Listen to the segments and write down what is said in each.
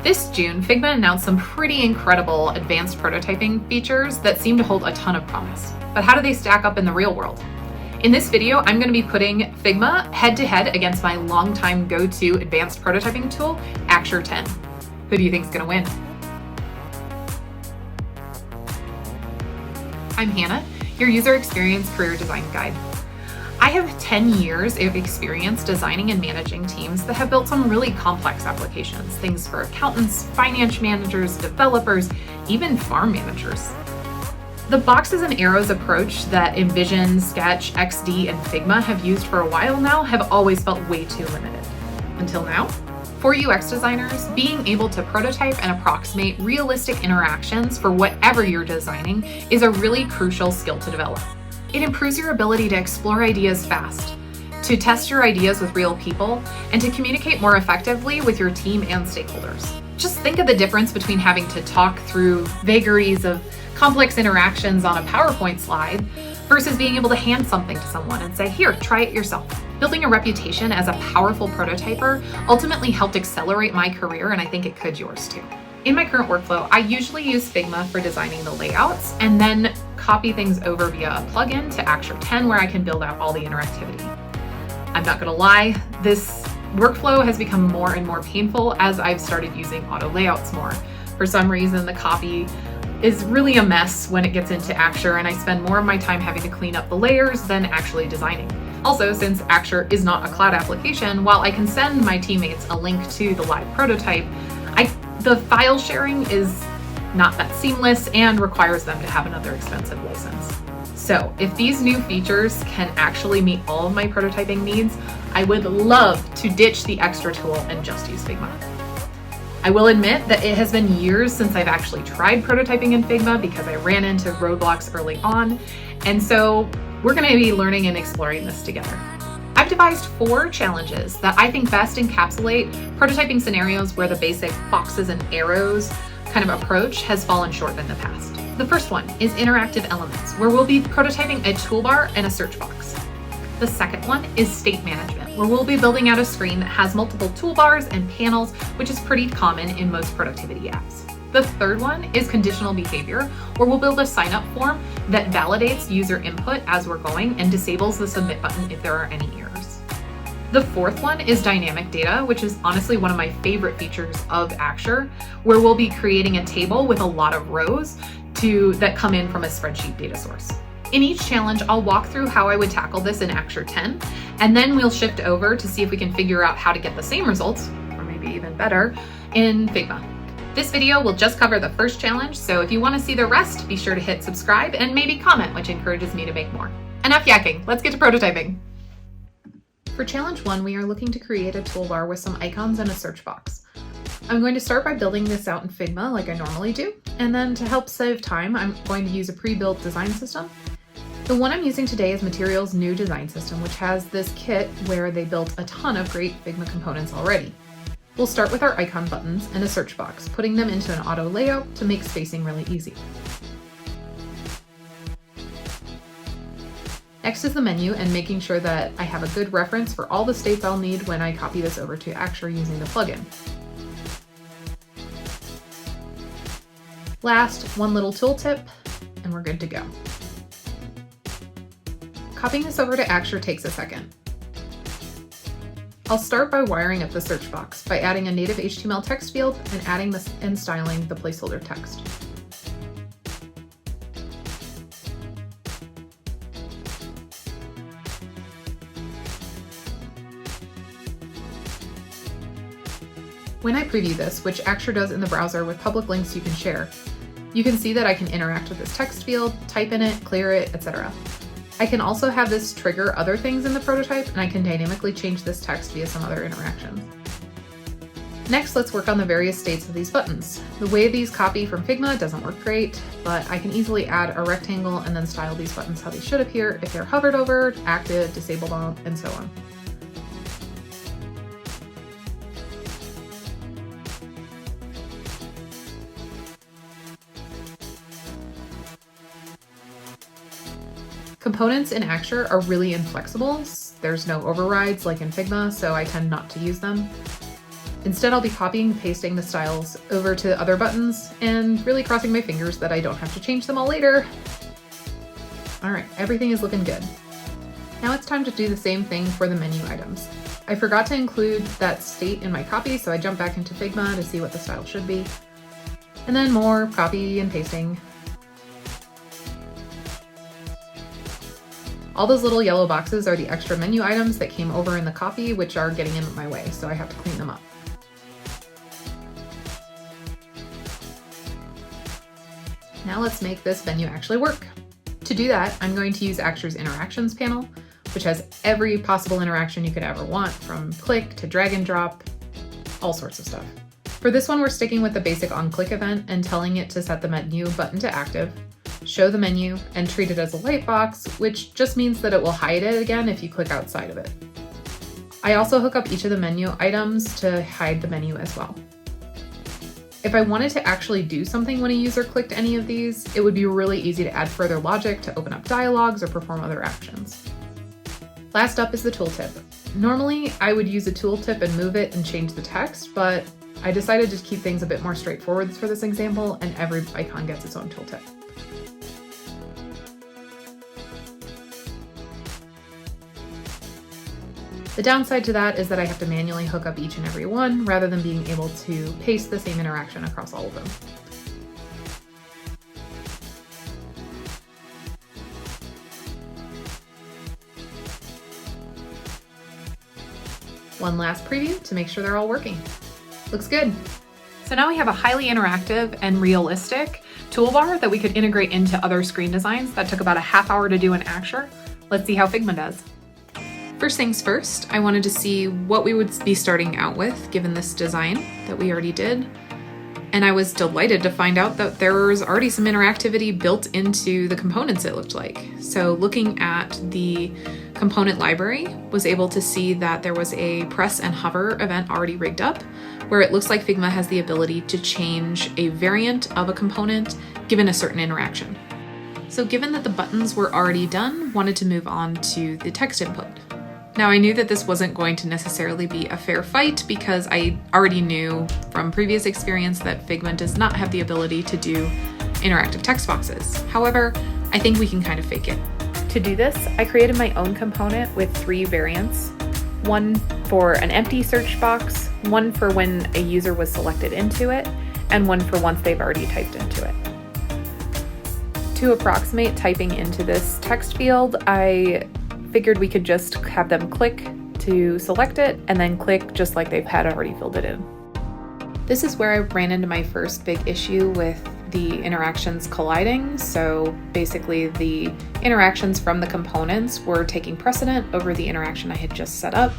This June, Figma announced some pretty incredible advanced prototyping features that seem to hold a ton of promise. But how do they stack up in the real world? In this video, I'm going to be putting Figma head-to-head against my longtime go-to advanced prototyping tool, Axure 10. Who do you think is going to win? I'm Hannah, your user experience career design guide. I have 10 years of experience designing and managing teams that have built some really complex applications, things for accountants, finance managers, developers, even farm managers. The boxes and arrows approach that InVision, Sketch, XD, and Figma have used for a while now have always felt way too limited. Until now. For UX designers, being able to prototype and approximate realistic interactions for whatever you're designing is a really crucial skill to develop. It improves your ability to explore ideas fast, to test your ideas with real people, and to communicate more effectively with your team and stakeholders. Just think of the difference between having to talk through vagaries of complex interactions on a PowerPoint slide versus being able to hand something to someone and say, here, try it yourself. Building a reputation as a powerful prototyper ultimately helped accelerate my career, and I think it could yours too. In my current workflow, I usually use Figma for designing the layouts and then copy things over via a plugin to Axure 10 where I can build out all the interactivity. I'm not gonna lie, this workflow has become more and more painful as I've started using auto layouts more. For some reason, the copy is really a mess when it gets into Axure, and I spend more of my time having to clean up the layers than actually designing. Also, since Axure is not a cloud application, while I can send my teammates a link to the live prototype, the file sharing is not that seamless and requires them to have another expensive license. So if these new features can actually meet all of my prototyping needs, I would love to ditch the extra tool and just use Figma. I will admit that it has been years since I've actually tried prototyping in Figma because I ran into roadblocks early on, and so we're going to be learning and exploring this together. I've devised 4 challenges that I think best encapsulate prototyping scenarios where the basic boxes and arrows kind of approach has fallen short in the past. The first one is interactive elements, where we'll be prototyping a toolbar and a search box. The second one is state management, where we'll be building out a screen that has multiple toolbars and panels, which is pretty common in most productivity apps. The third one is conditional behavior, where we'll build a sign-up form that validates user input as we're going and disables the submit button if there are any errors. The fourth one is dynamic data, which is honestly one of my favorite features of Axure, where we'll be creating a table with a lot of rows that come in from a spreadsheet data source. In each challenge, I'll walk through how I would tackle this in Axure 10, and then we'll shift over to see if we can figure out how to get the same results, or maybe even better, in Figma. This video will just cover the first challenge, so if you want to see the rest, be sure to hit subscribe and maybe comment, which encourages me to make more. Enough yakking, let's get to prototyping. For challenge 1, we are looking to create a toolbar with some icons and a search box. I'm going to start by building this out in Figma like I normally do, and then to help save time, I'm going to use a pre-built design system. The one I'm using today is Material's new design system, which has this kit where they built a ton of great Figma components already. We'll start with our icon buttons and a search box, putting them into an auto layout to make spacing really easy. Next is the menu and making sure that I have a good reference for all the states I'll need when I copy this over to Axure using the plugin. Last, one little tooltip, and we're good to go. Copying this over to Axure takes a second. I'll start by wiring up the search box by adding a native HTML text field and adding this and styling the placeholder text. When I preview this, which Axure does in the browser with public links you can share, you can see that I can interact with this text field, type in it, clear it, etc. I can also have this trigger other things in the prototype, and I can dynamically change this text via some other interactions. Next, let's work on the various states of these buttons. The way these copy from Figma doesn't work great, but I can easily add a rectangle and then style these buttons how they should appear if they're hovered over, active, disabled on, and so on. Components in Axure are really inflexible. There's no overrides like in Figma, so I tend not to use them. Instead, I'll be copying and pasting the styles over to other buttons and really crossing my fingers that I don't have to change them all later. All right, everything is looking good. Now it's time to do the same thing for the menu items. I forgot to include that state in my copy, so I jumped back into Figma to see what the style should be. And then more copy and pasting. All those little yellow boxes are the extra menu items that came over in the copy, which are getting in my way, so I have to clean them up. Now let's make this menu actually work. To do that, I'm going to use Axure's Interactions panel, which has every possible interaction you could ever want, from click to drag and drop, all sorts of stuff. For this one, we're sticking with the basic onClick event and telling it to set the menu button to active, show the menu, and treat it as a lightbox, which just means that it will hide it again if you click outside of it. I also hook up each of the menu items to hide the menu as well. If I wanted to actually do something when a user clicked any of these, it would be really easy to add further logic to open up dialogues or perform other actions. Last up is the tooltip. Normally, I would use a tooltip and move it and change the text, but I decided to keep things a bit more straightforward for this example, and every icon gets its own tooltip. The downside to that is that I have to manually hook up each and every one rather than being able to paste the same interaction across all of them. One last preview to make sure they're all working. Looks good. So now we have a highly interactive and realistic toolbar that we could integrate into other screen designs. That took about a half hour to do in Axure. Let's see how Figma does. First things first, I wanted to see what we would be starting out with given this design that we already did. And I was delighted to find out that there was already some interactivity built into the components, it looked like. So looking at the component library, was able to see that there was a press and hover event already rigged up, where it looks like Figma has the ability to change a variant of a component given a certain interaction. So given that the buttons were already done, wanted to move on to the text input. Now I knew that this wasn't going to necessarily be a fair fight because I already knew from previous experience that Figma does not have the ability to do interactive text boxes. However, I think we can kind of fake it. To do this, I created my own component with 3 variants. One for an empty search box, one for when a user was selected into it, and one for once they've already typed into it. To approximate typing into this text field, I figured we could just have them click to select it and then click just like they've had already filled it in. This is where I ran into my first big issue with the interactions colliding. So basically the interactions from the components were taking precedent over the interaction I had just set up.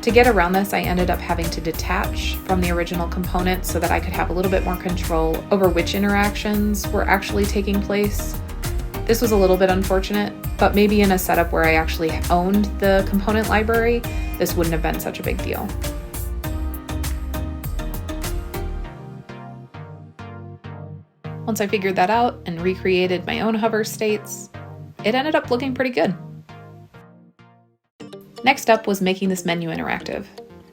To get around this, I ended up having to detach from the original component so that I could have a little bit more control over which interactions were actually taking place. This was a little bit unfortunate, but maybe in a setup where I actually owned the component library, this wouldn't have been such a big deal. Once I figured that out and recreated my own hover states, it ended up looking pretty good. Next up was making this menu interactive.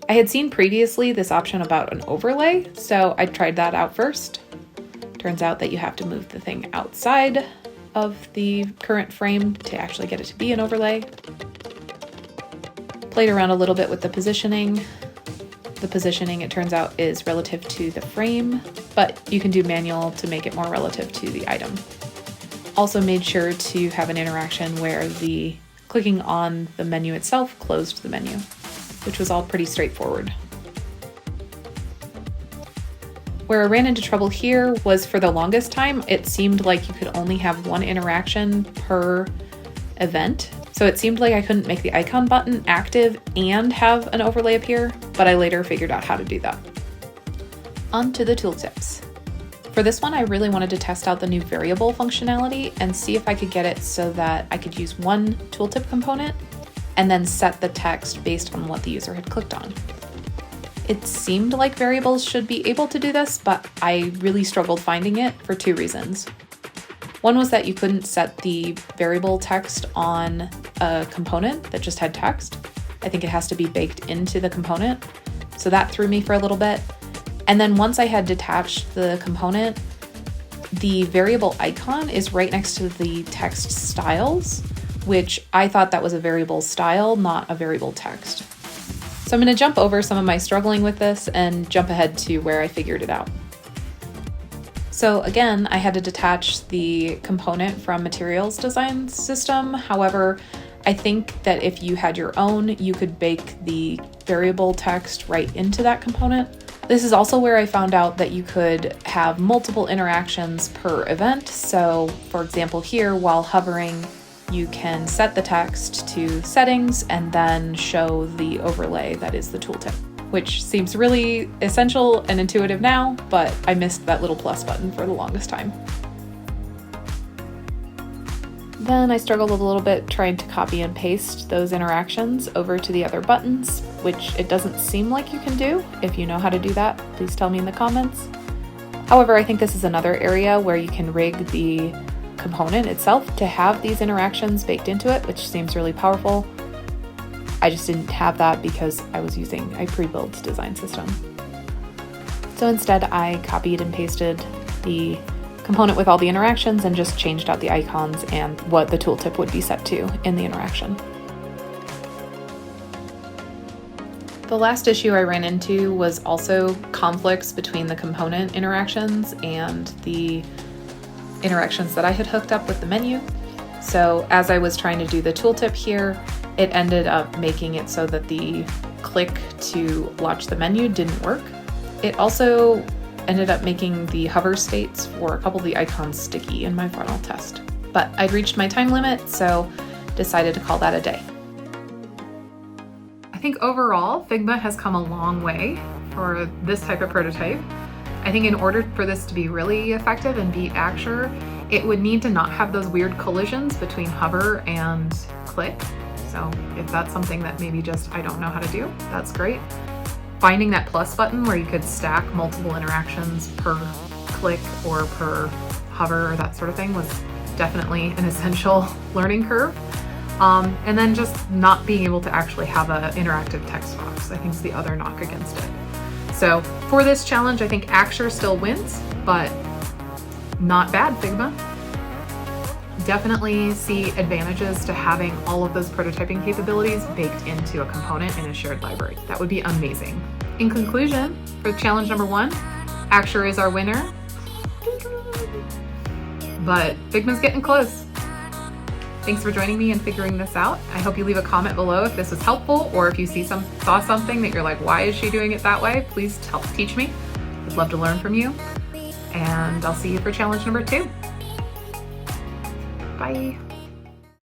I had seen previously this option about an overlay, so I tried that out first. Turns out that you have to move the thing outside of the current frame to actually get it to be an overlay. Played around a little bit with the positioning. The positioning, it turns out, is relative to the frame, but you can do manual to make it more relative to the item. Also made sure to have an interaction where the clicking on the menu itself closed the menu, which was all pretty straightforward. Where I ran into trouble here was for the longest time, it seemed like you could only have one interaction per event. So it seemed like I couldn't make the icon button active and have an overlay appear, but I later figured out how to do that. On to the tooltips. For this one, I really wanted to test out the new variable functionality and see if I could get it so that I could use one tooltip component and then set the text based on what the user had clicked on. It seemed like variables should be able to do this, but I really struggled finding it for 2 reasons. One was that you couldn't set the variable text on a component that just had text. I think it has to be baked into the component. So that threw me for a little bit. And then once I had detached the component, the variable icon is right next to the text styles, which I thought that was a variable style, not a variable text. So I'm going to jump over some of my struggling with this and jump ahead to where I figured it out. So again, I had to detach the component from Materials Design System. However, I think that if you had your own, you could bake the variable text right into that component. This is also where I found out that you could have multiple interactions per event. So for example, here, while hovering, you can set the text to settings and then show the overlay that is the tooltip, which seems really essential and intuitive now, but I missed that little plus button for the longest time. Then I struggled a little bit trying to copy and paste those interactions over to the other buttons, which it doesn't seem like you can do. If you know how to do that, please tell me in the comments. However, I think this is another area where you can rig the component itself to have these interactions baked into it, which seems really powerful. I just didn't have that because I was using a pre-built design system. So instead, I copied and pasted the component with all the interactions and just changed out the icons and what the tooltip would be set to in the interaction. The last issue I ran into was also conflicts between the component interactions and the interactions that I had hooked up with the menu. So as I was trying to do the tooltip here, it ended up making it so that the click to launch the menu didn't work. It also ended up making the hover states for a couple of the icons sticky in my final test. But I'd reached my time limit, so decided to call that a day. I think overall, Figma has come a long way for this type of prototype. I think in order for this to be really effective and beat Axure, it would need to not have those weird collisions between hover and click. So if that's something that maybe just I don't know how to do, that's great. Finding that plus button where you could stack multiple interactions per click or per hover or that sort of thing was definitely an essential learning curve. And then just not being able to actually have an interactive text box, I think is the other knock against it. So for this challenge, I think Axure still wins, but not bad, Figma. Definitely see advantages to having all of those prototyping capabilities baked into a component in a shared library. That would be amazing. In conclusion, for challenge number 1, Axure is our winner, but Figma's getting close. Thanks for joining me and figuring this out. I hope you leave a comment below if this was helpful, or if you saw something that you're like, why is she doing it that way? Please teach me. I'd love to learn from you. And I'll see you for challenge number 2. Bye.